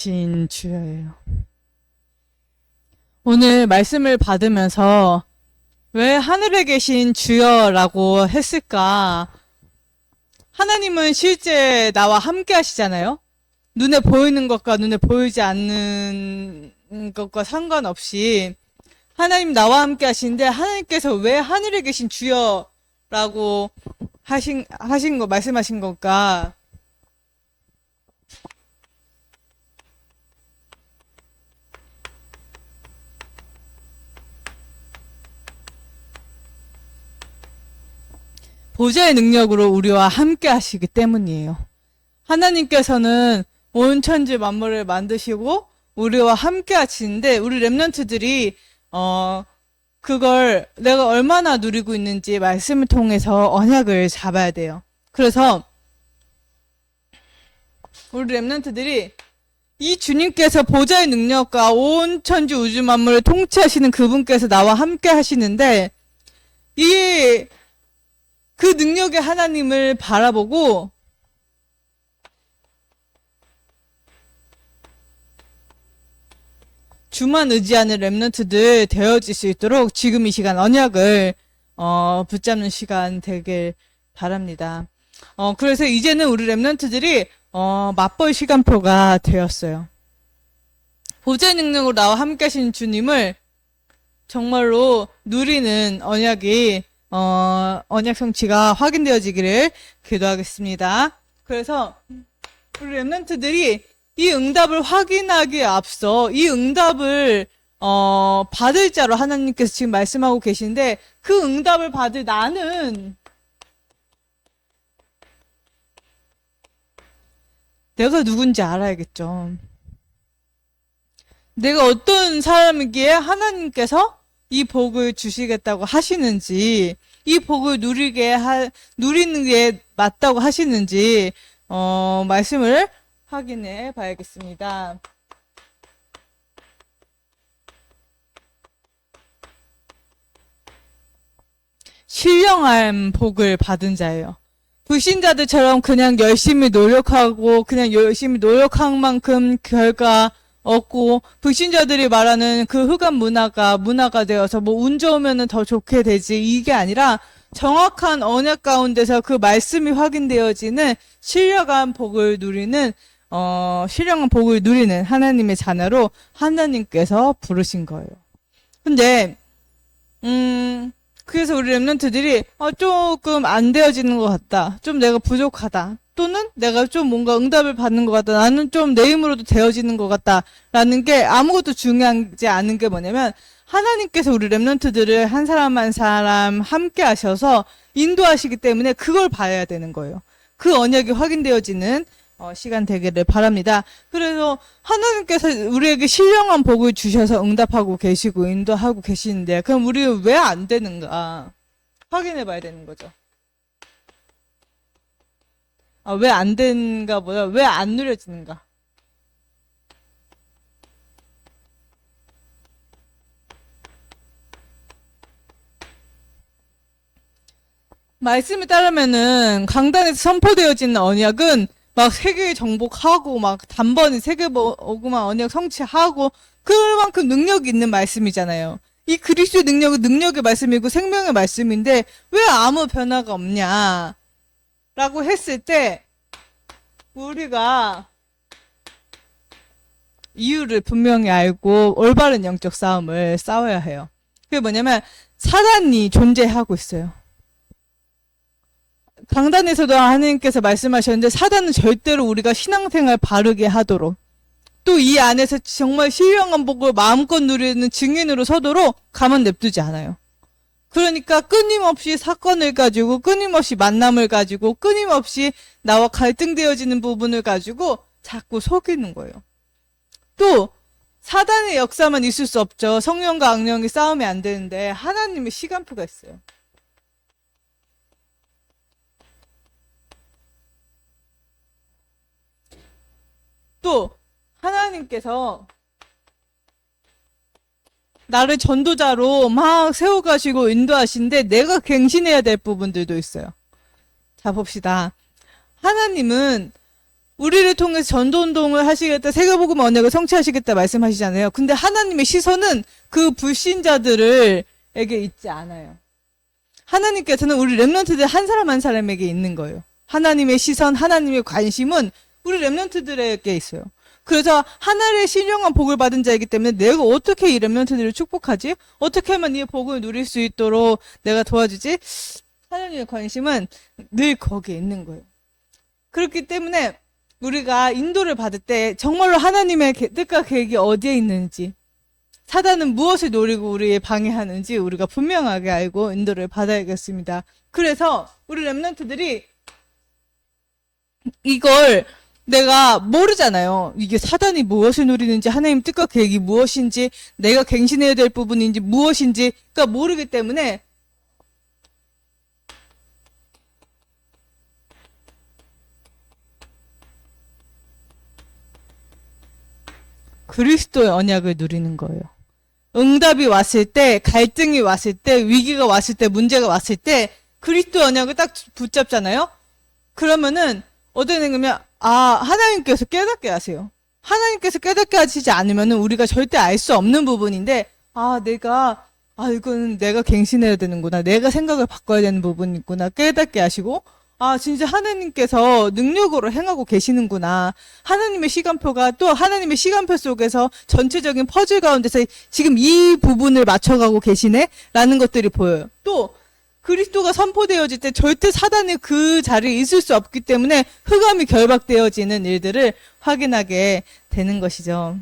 신 주여예요. 오늘 말씀을 받으면서 왜 하늘에 계신 주여라고 했을까? 하나님은 실제 나와 함께 하시잖아요. 눈에 보이는 것과 눈에 보이지 않는 것과 상관없이 하나님 나와 함께 하시는데, 하나님께서 왜 하늘에 계신 주여라고 말씀하신 걸까? 보좌의 능력으로 우리와 함께 하시기 때문이에요. 하나님께서는 온 천지 만물을 만드시고 우리와 함께 하시는데, 우리 렘넌트들이 그걸 내가 얼마나 누리고 있는지 말씀을 통해서 언약을 잡아야 돼요. 그래서 우리 렘넌트들이 이 주님께서 보좌의 능력과 온 천지 우주 만물을 통치하시는 그분께서 나와 함께 하시는데, 그 능력의 하나님을 바라보고 주만 의지하는 렘넌트들 되어질 수 있도록 지금 이 시간 언약을 붙잡는 시간 되길 바랍니다. 그래서 이제는 우리 렘넌트들이 맛볼 시간표가 되었어요. 보좌의 능력으로 나와 함께 하신 주님을 정말로 누리는 언약이 언약 성취가 확인되어지기를 기도하겠습니다. 그래서 우리 렘넌트들이 이 응답을 확인하기에 앞서 이 응답을 받을 자로 하나님께서 지금 말씀하고 계신데, 그 응답을 받을 나는 내가 누군지 알아야겠죠. 내가 어떤 사람이기에 하나님께서 이 복을 주시겠다고 하시는지, 이 복을 누리는 게 맞다고 하시는지, 말씀을 확인해 봐야겠습니다. 신령한 복을 받은 자예요. 불신자들처럼 그냥 열심히 노력하고 그냥 열심히 노력한 만큼 결과 얻고, 불신자들이 말하는 그 흑암 문화가 되어서 뭐 운 좋으면은 더 좋게 되지, 이게 아니라 정확한 언약 가운데서 그 말씀이 확인되어지는 신령한 복을 누리는 하나님의 자녀로 하나님께서 부르신 거예요. 근데 그래서 우리 렘넌트들이 조금 안 되어지는 것 같다, 좀 내가 부족하다, 또는 내가 좀 뭔가 응답을 받는 것 같다, 나는 좀 내 힘으로도 되어지는 것 같다 라는 게 아무것도 중요하지 않은 게 뭐냐면, 하나님께서 우리 렘넌트들을 한 사람 한 사람 함께 하셔서 인도하시기 때문에 그걸 봐야 되는 거예요. 그 언약이 확인되어지는 시간 되기를 바랍니다. 그래서 하나님께서 우리에게 신령한 복을 주셔서 응답하고 계시고 인도하고 계시는데, 그럼 우리는 왜 안 되는가 확인해 봐야 되는 거죠. 왜 안 되는가 보다 왜 안 누려지는가. 말씀에 따르면은 강단에서 선포되어지는 언약은 막 세계 정복하고 막 단번에 세계 복음화 언약 성취하고 그만큼 능력이 있는 말씀이잖아요. 이 그리스도의 능력은 능력의 말씀이고 생명의 말씀인데 왜 아무 변화가 없냐 라고 했을 때, 우리가 이유를 분명히 알고 올바른 영적 싸움을 싸워야 해요. 그게 뭐냐면, 사단이 존재하고 있어요. 강단에서도 하나님께서 말씀하셨는데, 사단은 절대로 우리가 신앙생활 바르게 하도록, 또 이 안에서 정말 신령한 복을 마음껏 누리는 증인으로 서도록 가만 냅두지 않아요. 그러니까 끊임없이 사건을 가지고, 끊임없이 만남을 가지고, 끊임없이 나와 갈등되어지는 부분을 가지고 자꾸 속이는 거예요. 또 사단의 역사만 있을 수 없죠. 성령과 악령이 싸우면 안 되는데 하나님의 시간표가 있어요. 또 하나님께서 나를 전도자로 막 세워가시고 인도하시는데 내가 갱신해야 될 부분들도 있어요. 자, 봅시다. 하나님은 우리를 통해서 전도운동을 하시겠다, 세계복음 언약을 성취하시겠다 말씀하시잖아요. 근데 하나님의 시선은 그 불신자들에게 있지 않아요. 하나님께서는 우리 렘넌트들 한 사람 한 사람에게 있는 거예요. 하나님의 시선, 하나님의 관심은 우리 렘넌트들에게 있어요. 그래서 하늘의 신령한 복을 받은 자이기 때문에 내가 어떻게 이 렘넌트들을 축복하지? 어떻게 하면 이 복을 누릴 수 있도록 내가 도와주지? 하나님의 관심은 늘 거기에 있는 거예요. 그렇기 때문에 우리가 인도를 받을 때 정말로 하나님의 뜻과 계획이 어디에 있는지, 사단은 무엇을 노리고 우리를 방해하는지 우리가 분명하게 알고 인도를 받아야겠습니다. 그래서 우리 렘넌트들이 이걸 내가 모르잖아요. 이게 사단이 무엇을 노리는지, 하나님 뜻과 계획이 무엇인지, 내가 갱신해야 될 부분인지 무엇인지 그러니까 모르기 때문에 그리스도의 언약을 누리는 거예요. 응답이 왔을 때, 갈등이 왔을 때, 위기가 왔을 때, 문제가 왔을 때 그리스도의 언약을 딱 붙잡잖아요. 그러면은 어떻게 되냐면 하나님께서 깨닫게 하세요. 하나님께서 깨닫게 하시지 않으면은 우리가 절대 알 수 없는 부분인데 이거는 내가 갱신해야 되는구나. 내가 생각을 바꿔야 되는 부분이 있구나. 깨닫게 하시고 진짜 하나님께서 능력으로 행하고 계시는구나. 하나님의 시간표가 또 하나님의 시간표 속에서 전체적인 퍼즐 가운데서 지금 이 부분을 맞춰가고 계시네? 라는 것들이 보여요. 또 그리스도가 선포되어질 때 절대 사단이 그 자리에 있을 수 없기 때문에 흑암이 결박되어지는 일들을 확인하게 되는 것이죠.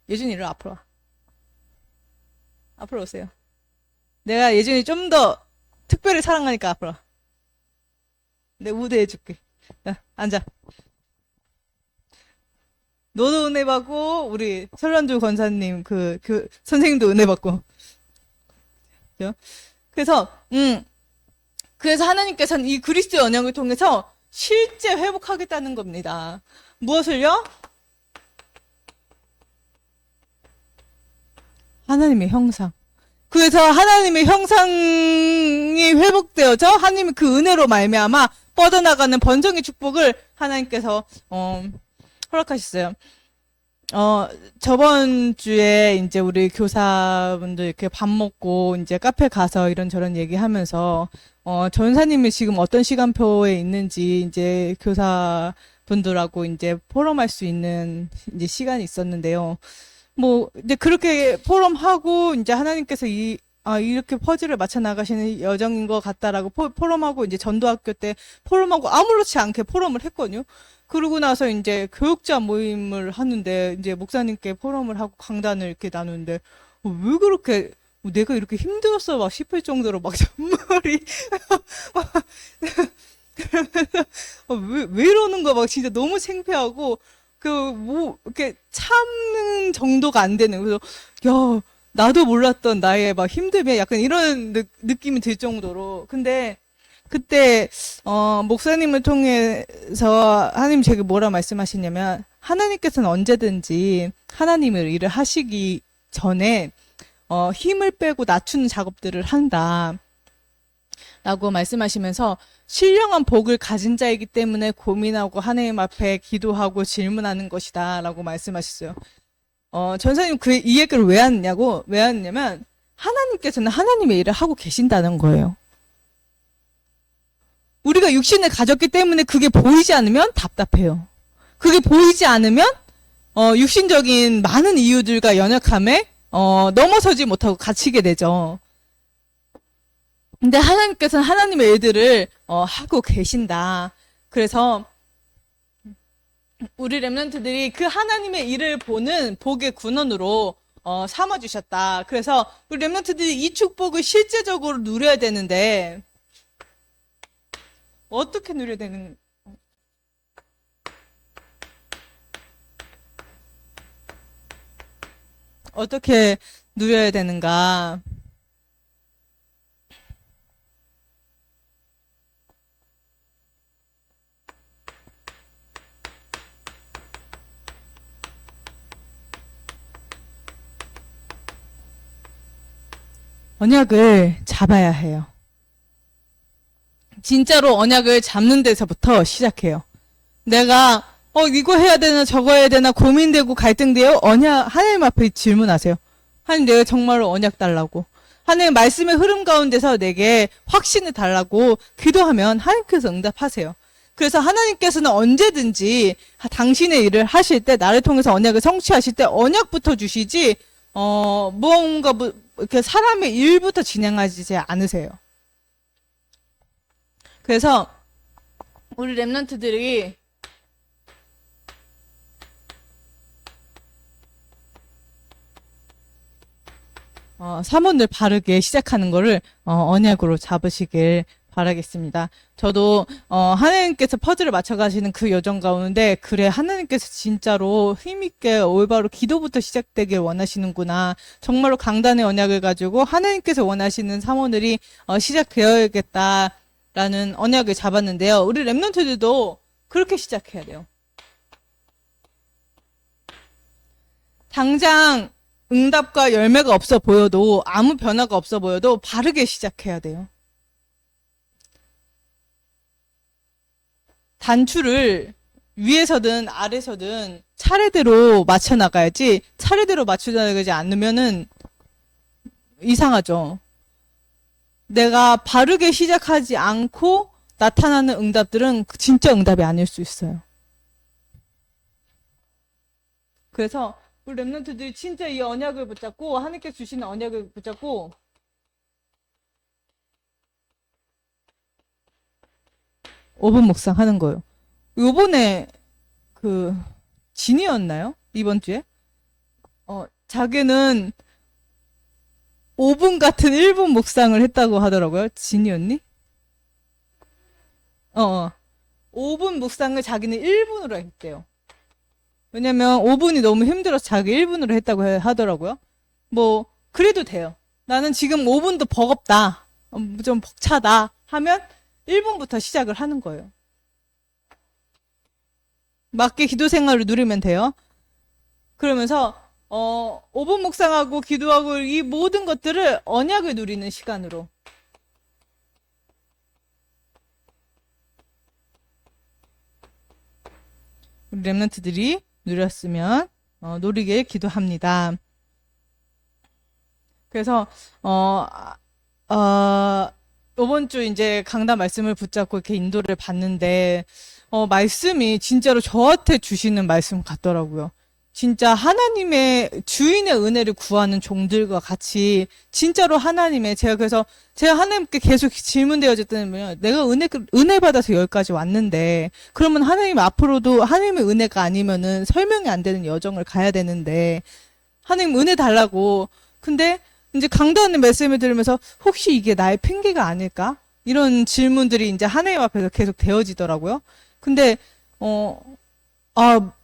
예준이 이리 앞으로 와. 앞으로 오세요. 내가 예준이 좀 더 특별히 사랑하니까 앞으로 와. 내가 우대해줄게. 자, 앉아. 너도 은혜 받고 우리 설란주 권사님 선생님도 은혜 받고. 그래서 하나님께서는 이 그리스도의 언약을 통해서 실제 회복하겠다는 겁니다. 무엇을요? 하나님의 형상. 그래서 하나님의 형상이 회복되어져 하나님의 그 은혜로 말미암아 뻗어나가는 번성의 축복을 하나님께서 허락하셨어요. 저번 주에 이제 우리 교사분들 이렇게 밥 먹고 이제 카페 가서 이런저런 얘기하면서 전사님이 지금 어떤 시간표에 있는지 이제 교사분들하고 이제 포럼할 수 있는 이제 시간이 있었는데요. 이제 그렇게 포럼하고 이제 하나님께서 이렇게 퍼즐을 맞춰 나가시는 여정인 것 같다라고 포럼하고 이제 전도학교 때 포럼하고 아무렇지 않게 포럼을 했거든요. 그러고 나서 이제 교육자 모임을 하는데 이제 목사님께 포럼을 하고 강단을 이렇게 나누는데 왜 그렇게 내가 이렇게 힘들었어 막 싶을 정도로 막 잔머리 왜 이러는 거야 막 진짜 너무 창피하고 이렇게 참는 정도가 안 되는 그래서 야 나도 몰랐던 나의 막 힘듦에 약간 이런 느낌이 들 정도로 근데 그때 목사님을 통해서 하나님 제게 뭐라 말씀하시냐면 하나님께서는 언제든지 하나님의 일을 하시기 전에 힘을 빼고 낮추는 작업들을 한다 라고 말씀하시면서 신령한 복을 가진 자이기 때문에 고민하고 하나님 앞에 기도하고 질문하는 것이다 라고 말씀하셨어요. 전사님 이 얘기를 왜 하느냐면 하나님께서는 하나님의 일을 하고 계신다는 거예요. 우리가 육신을 가졌기 때문에 그게 보이지 않으면 답답해요. 그게 보이지 않으면 육신적인 많은 이유들과 연약함에 넘어서지 못하고 갇히게 되죠. 근데 하나님께서는 하나님의 일들을 하고 계신다. 그래서 우리 렘넌트들이 그 하나님의 일을 보는 복의 군원으로 삼아주셨다. 그래서 우리 렘넌트들이 이 축복을 실제적으로 누려야 되는데 어떻게 누려야 되는 어떻게 누려야 되는가? 언약을 잡아야 해요. 진짜로 언약을 잡는 데서부터 시작해요. 내가 이거 해야 되나 저거 해야 되나 고민되고 갈등돼요. 하나님 앞에 질문하세요. 하나님, 내가 정말로 언약 달라고. 하나님 말씀의 흐름 가운데서 내게 확신을 달라고 기도하면 하나님께서 응답하세요. 그래서 하나님께서는 언제든지 당신의 일을 하실 때, 나를 통해서 언약을 성취하실 때 언약부터 주시지 무언가 이렇게 사람의 일부터 진행하지 않으세요. 그래서 우리 렘넌트들이 사문을 바르게 시작하는 거를 언약으로 잡으시길 바라겠습니다. 저도 하나님께서 퍼즐을 맞춰가시는 그 여정 가운데, 그래, 하나님께서 진짜로 힘있게 올바로 기도부터 시작되길 원하시는구나, 정말로 강단의 언약을 가지고 하나님께서 원하시는 사모들이 시작되어야겠다라는 언약을 잡았는데요. 우리 렘넌트들도 그렇게 시작해야 돼요. 당장 응답과 열매가 없어 보여도, 아무 변화가 없어 보여도 바르게 시작해야 돼요. 단추를 위에서든 아래서든 차례대로 맞춰 나가야지, 차례대로 맞춰 나가지 않으면은 이상하죠. 내가 바르게 시작하지 않고 나타나는 응답들은 진짜 응답이 아닐 수 있어요. 그래서 우리 렘넌트들이 진짜 이 언약을 붙잡고, 하나님께 주시는 언약을 붙잡고 5분 묵상하는 거예요. 요번에 진이었나요? 이번 주에? 자기는 5분 같은 1분 묵상을 했다고 하더라고요. 진이었니? 5분 묵상을 자기는 1분으로 했대요. 왜냐면 5분이 너무 힘들어서 자기 1분으로 했다고 하더라고요. 그래도 돼요. 나는 지금 5분도 버겁다, 좀 벅차다 하면 1분부터 시작을 하는 거예요. 맞게 기도 생활을 누리면 돼요. 그러면서 5분 묵상하고 기도하고 이 모든 것들을 언약을 누리는 시간으로. 우리 렘넌트들이 누렸으면 누리길 기도합니다. 그래서 이번 주 이제 강단 말씀을 붙잡고 이렇게 인도를 받는데 말씀이 진짜로 저한테 주시는 말씀 같더라고요. 진짜 하나님의 주인의 은혜를 구하는 종들과 같이 진짜로 제가 하나님께 계속 질문되어졌다면, 내가 은혜 받아서 여기까지 왔는데, 그러면 하나님 앞으로도 하나님의 은혜가 아니면은 설명이 안 되는 여정을 가야 되는데, 하나님 은혜 달라고. 근데 이제 강단의 말씀을 들으면서 혹시 이게 나의 핑계가 아닐까? 이런 질문들이 이제 하나님 앞에서 계속 되어지더라고요. 근데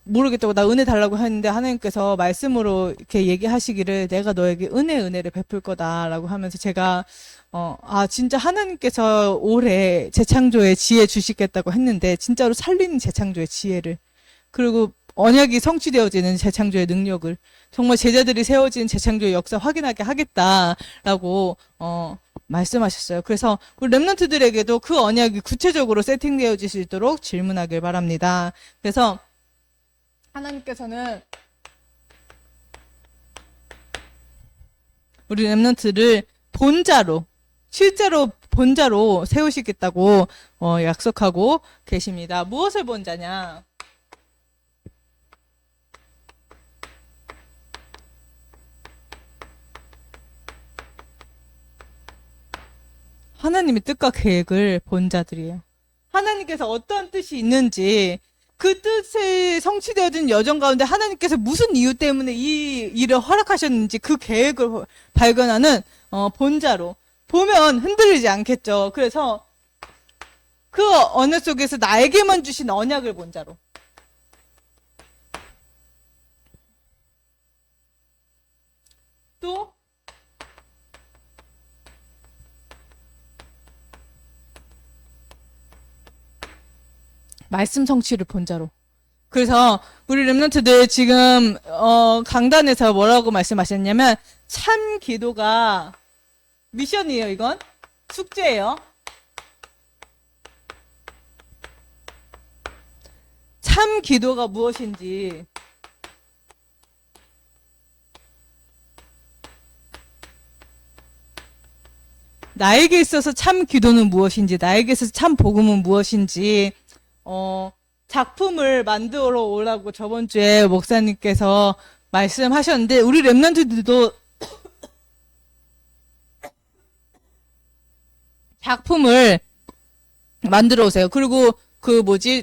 모르겠다고, 나 은혜 달라고 했는데 하나님께서 말씀으로 이렇게 얘기하시기를 내가 너에게 은혜를 베풀 거다라고 하면서, 제가 진짜 하나님께서 올해 재창조의 지혜 주시겠다고 했는데 진짜로 살리는 재창조의 지혜를, 그리고 언약이 성취되어지는 재창조의 능력을, 정말 제자들이 세워진 재창조의 역사 확인하게 하겠다라고 말씀하셨어요. 그래서 우리 렘넌트들에게도 그 언약이 구체적으로 세팅되어질 수 있도록 질문하길 바랍니다. 그래서 하나님께서는 우리 렘넌트를 실제로 본자로 세우시겠다고 약속하고 계십니다. 무엇을 본자냐? 하나님의 뜻과 계획을 본 자들이에요. 하나님께서 어떤 뜻이 있는지, 그 뜻이 성취되어진 여정 가운데 하나님께서 무슨 이유 때문에 이 일을 허락하셨는지 그 계획을 발견하는 본자로. 보면 흔들리지 않겠죠. 그래서 그 언약 속에서 나에게만 주신 언약을 본자로. 또 말씀 성취를 본자로. 그래서 우리 렘넌트들 지금 강단에서 뭐라고 말씀하셨냐면, 참 기도가 미션이에요. 이건 숙제예요. 참 기도가 무엇인지, 나에게 있어서 참 기도는 무엇인지, 나에게 있어서 참 복음은 무엇인지, 작품을 만들어 오라고 저번 주에 목사님께서 말씀하셨는데, 우리 랩런트들도 작품을 만들어 오세요. 그리고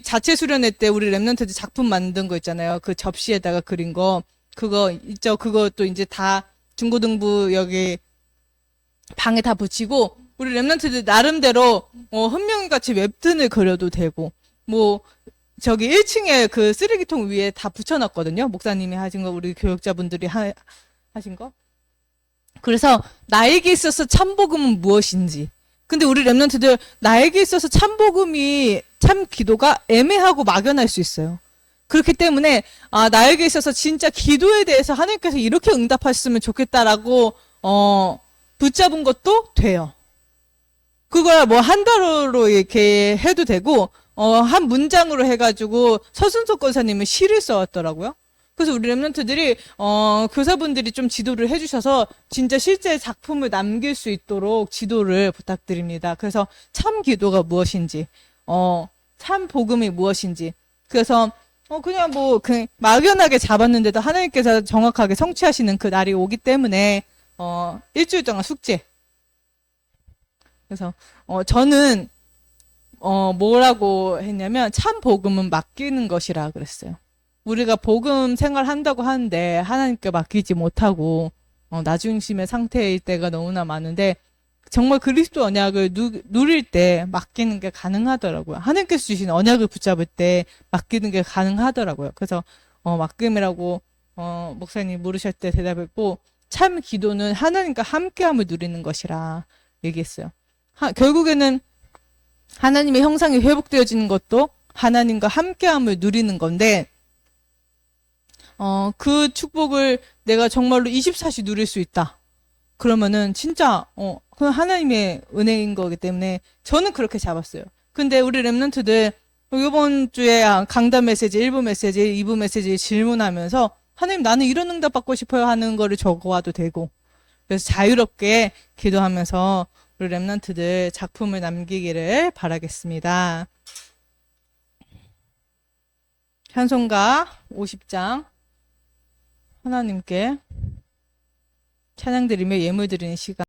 자체 수련회 때 우리 랩런트들 작품 만든 거 있잖아요. 그 접시에다가 그린 거. 그거 있죠. 그것도 이제 다 중고등부 여기 방에 다 붙이고, 우리 랩런트들 나름대로 현명같이 웹툰을 그려도 되고, 저기 1층에 그 쓰레기통 위에 다 붙여놨거든요. 목사님이 하신 거, 우리 교육자분들이 하신 거. 그래서 나에게 있어서 참복음은 무엇인지. 근데 우리 랩런트들 나에게 있어서 참복음이 참 기도가 애매하고 막연할 수 있어요. 그렇기 때문에 나에게 있어서 진짜 기도에 대해서 하나님께서 이렇게 응답하셨으면 좋겠다라고 붙잡은 것도 돼요. 그걸 한 단어로 이렇게 해도 되고 한 문장으로 해가지고 서순석 권사님은 시를 써왔더라고요. 그래서 우리 랩런트들이 교사분들이 좀 지도를 해주셔서 진짜 실제 작품을 남길 수 있도록 지도를 부탁드립니다. 그래서 참 기도가 무엇인지, 참 복음이 무엇인지. 그래서 그냥 막연하게 잡았는데도 하나님께서 정확하게 성취하시는 그 날이 오기 때문에 일주일 동안 숙제. 그래서 저는 뭐라고 했냐면 참 복음은 맡기는 것이라 그랬어요. 우리가 복음 생활한다고 하는데 하나님께 맡기지 못하고 나중심의 상태일 때가 너무나 많은데, 정말 그리스도 언약을 누릴 때 맡기는 게 가능하더라고요. 하나님께서 주신 언약을 붙잡을 때 맡기는 게 가능하더라고요. 그래서 맡김이라고 목사님 물으실 때 대답했고, 참 기도는 하나님과 함께함을 누리는 것이라 얘기했어요. 결국에는 하나님의 형상이 회복되어지는 것도 하나님과 함께함을 누리는 건데, 그 축복을 내가 정말로 24시 누릴 수 있다. 그러면은 진짜 그건 하나님의 은혜인 거기 때문에 저는 그렇게 잡았어요. 근데 우리 랩런트들 이번 주에 강단 메시지, 1부 메시지, 2부 메시지 질문하면서 하나님 나는 이런 응답 받고 싶어요 하는 거를 적어와도 되고, 그래서 자유롭게 기도하면서 우리 랩런트들 작품을 남기기를 바라겠습니다. 찬송가 50장 하나님께 찬양드리며 예물 드리는 시간.